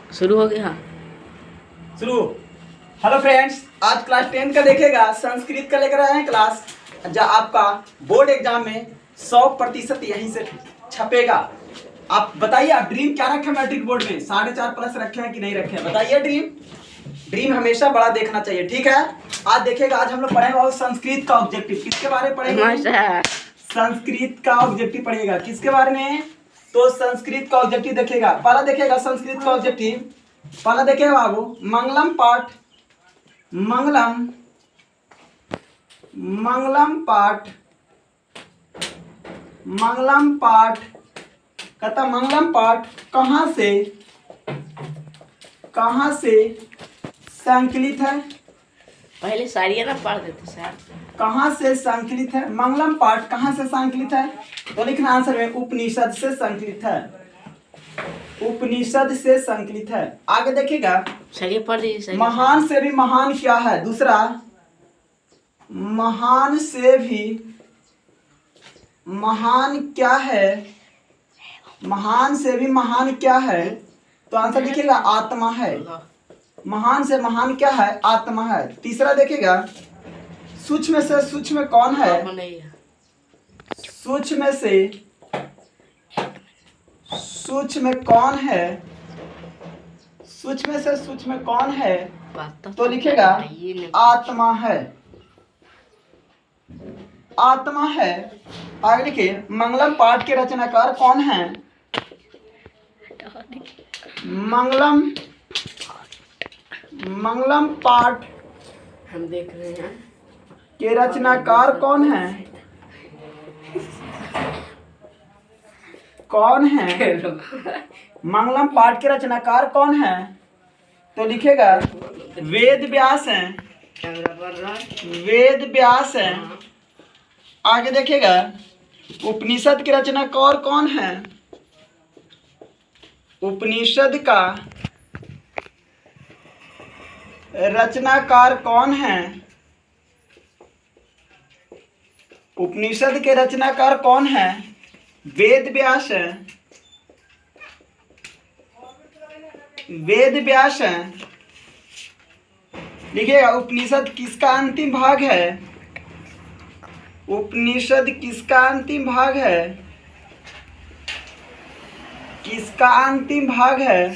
शुरू हो गया। शुरू। हेलो फ्रेंड्स, आज क्लास 10 का देखेगा, संस्कृत का लेकर आए हैं क्लास। जहाँ आपका बोर्ड एग्जाम में 100% यहीं से छपेगा। आप बताइए, आप ड्रीम क्या रखे मैट्रिक बोर्ड में? 4.5+ रखे हैं कि नहीं रखे हैं? बताइए। ड्रीम हमेशा बड़ा देखना चाहिए, ठीक है। आज देखेगा, आज हम लोग पढ़ेंगे और संस्कृत का ऑब्जेक्टिव। किसके बारे में पढ़ेंगे? संस्कृत का ऑब्जेक्टिव पढ़ेगा। किसके बारे में? तो संस्कृत का ऑब्जेक्टिव देखेगा। पहला देखेगा संस्कृत का ऑब्जेक्टिव। पहला देखेगा बाबू, मंगलम पाठ। मंगलम पाठ। मंगलम पाठ कहता, मंगलम पाठ कहाँ से संकलित है? पहले साड़ियाँ ना पढ़ देते सर। कहाँ से संकलित है? मंगलम पाठ कहाँ से संकलित है? तो लिखना आंसर में, उपनिषद से संकलित है। उपनिषद से संकलित है। आगे देखिएगा, सही पढ़ दीजिए। महान से भी महान क्या है? दूसरा, महान से भी महान क्या है? महान से भी महान क्या है? तो आंसर लिखिएगा, आत्मा है। महान से महान क्या है? आत्मा है। तीसरा देखिएगा, सूक्ष्म से सूक्ष्म कौन है? सूक्ष्म से सूक्ष्म कौन है? सूक्ष्म से सूक्ष्म कौन है? तो लिखेगा, आत्मा है। आत्मा है। आगे लिखिए, मंगलम पाठ के रचनाकार कौन है? मंगलम पाठ हम देख रहे हैं के रचनाकार कौन है? कौन है? मंगलम पाठ के रचनाकार कौन है? तो लिखेगा, वेद व्यास हैं। वेद व्यास हैं। आगे देखेगा, उपनिषद के रचनाकार कौन है? उपनिषद का रचनाकार कौन है? उपनिषद के रचनाकार कौन है? वेद व्यास है। वेद व्यास है। लिखिएगा, उपनिषद किसका अंतिम भाग है? उपनिषद किसका अंतिम भाग है? किसका अंतिम भाग है?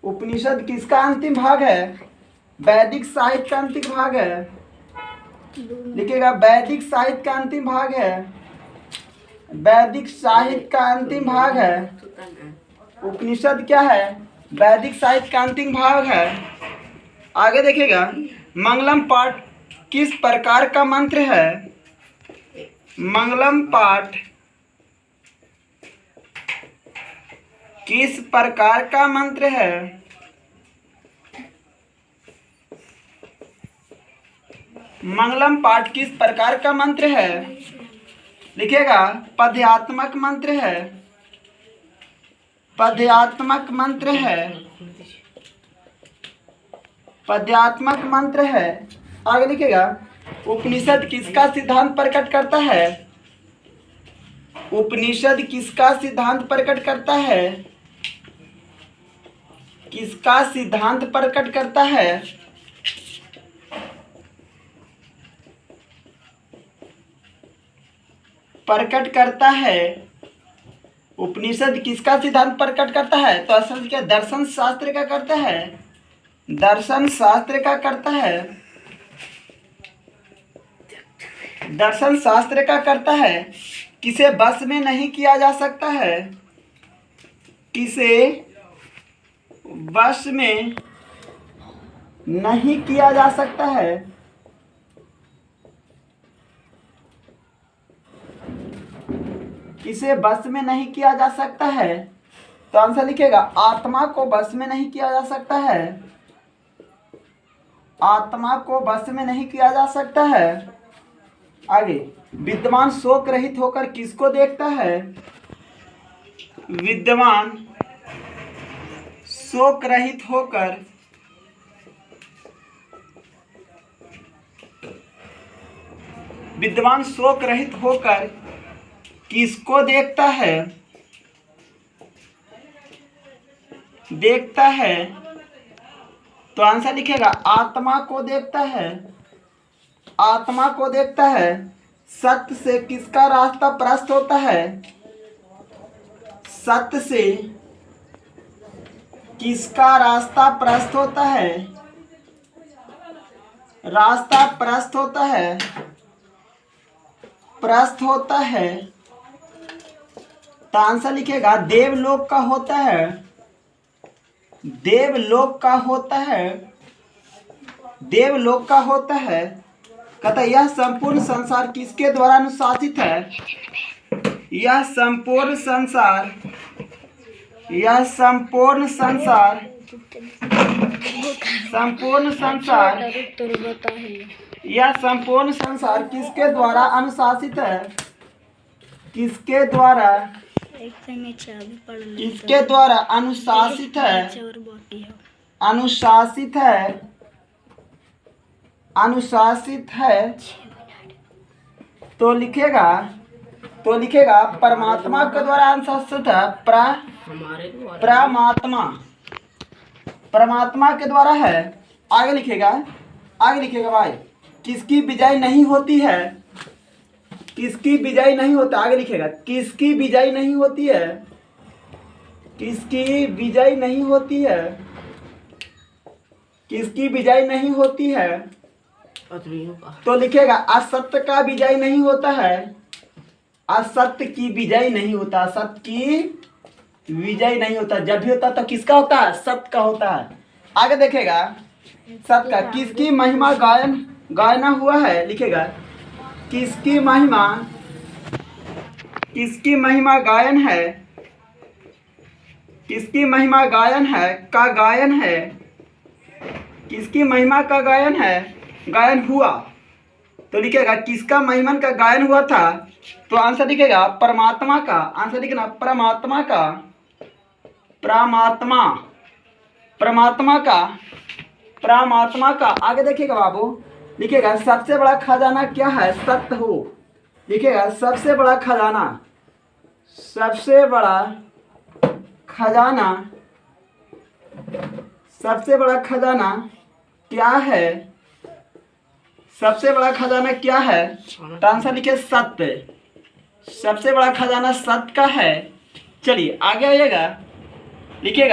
उपनिषद किसका अंतिम भाग है? वैदिक साहित्य का अंतिम भाग है। लिखिएगा, वैदिक साहित्य का अंतिम भाग है। वैदिक साहित्य का अंतिम भाग है। उपनिषद क्या है? वैदिक साहित्य का अंतिम भाग है। आगे देखिएगा, मंगलम पाठ किस प्रकार का मंत्र है? मंगलम पाठ किस प्रकार का मंत्र है? मंगलम पाठ किस प्रकार का मंत्र है? लिखिएगा, पद्यात्मक मंत्र है। पद्यात्मक मंत्र है। पद्यात्मक मंत्र है। आगे लिखिएगा, उपनिषद किसका सिद्धांत प्रकट करता है? उपनिषद किसका सिद्धांत प्रकट करता है? किसका सिद्धांत प्रकट करता है? प्रकट करता है। उपनिषद किसका सिद्धांत प्रकट करता है? तो असल क्या, दर्शन शास्त्र का करता है। दर्शन शास्त्र का करता है। दर्शन शास्त्र का करता है। किसे बस में नहीं किया जा सकता है? किसे बस में नहीं किया जा सकता है? किसे बस में नहीं किया जा सकता है? तो आंसर लिखेगा, आत्मा को बस में नहीं किया जा सकता है। आत्मा को बस में नहीं किया जा सकता है। आगे, विद्वान शोक रहित होकर किसको देखता है? विद्वान शोक रहित होकर किसको देखता है? देखता है, तो आंसर लिखेगा आत्मा को देखता है, आत्मा को देखता है। सत्य से किसका रास्ता प्रस्त होता है? सत्य से किसका रास्ता प्रस्त होता है? रास्ता प्रस्त होता है, प्रस्त होता है, तो आंसर लिखेगा देवलोक का होता है, देवलोक का होता है, देवलोक का होता है। कहता है यह संपूर्ण संसार किसके द्वारा अनुशासित है? यह संपूर्ण संसार, यह संपूर्ण संसार, संपूर्ण संसार, यह संपूर्ण संसार किसके द्वारा अनुशासित है? किसके द्वारा, किसके द्वारा अनुशासित है? अनुशासित है, अनुशासित है। तो लिखेगा, तो लिखेगा परमात्मा के द्वारा अनुशासित है। हमारे द्वारा परमात्मा, परमात्मा के द्वारा है। आगे लिखेगा, आगे लिखेगा भाई, किसकी विजय नहीं होती है? किसकी विजय नहीं होता? आगे लिखेगा किसकी विजय नहीं होती है? किसकी विजय नहीं होती है? किसकी विजय नहीं होती है? आदमियों का। तो लिखेगा असत्य का विजय नहीं होता है, असत्य की विजय नहीं होता, सत्य की विजय नहीं होता। जब भी होता तो किसका होता है? सत्य का होता है। आगे देखेगा सत्य का किसकी महिमा गायना हुआ है? लिखेगा किसकी महिमा, किसकी महिमा गायन है, किसकी महिमा गायन है, का गायन है, किसकी महिमा का गायन है, गायन हुआ। तो लिखेगा किसका महिमन का गायन हुआ था? तो आंसर लिखेगा परमात्मा का। आंसर लिखना परमात्मा का, परमात्मा, परमात्मा का, परमात्मा का। आगे देखिएगा बाबू, लिखेगा सबसे बड़ा खजाना क्या है? सत्य हो। लिखेगा सबसे बड़ा खजाना, सबसे बड़ा खजाना, सबसे बड़ा खजाना क्या है? सबसे बड़ा खजाना क्या है? तो आंसर लिखे सत्य। सबसे बड़ा खजाना सत्य का है। चलिए आगे आइएगा, लिखिएगा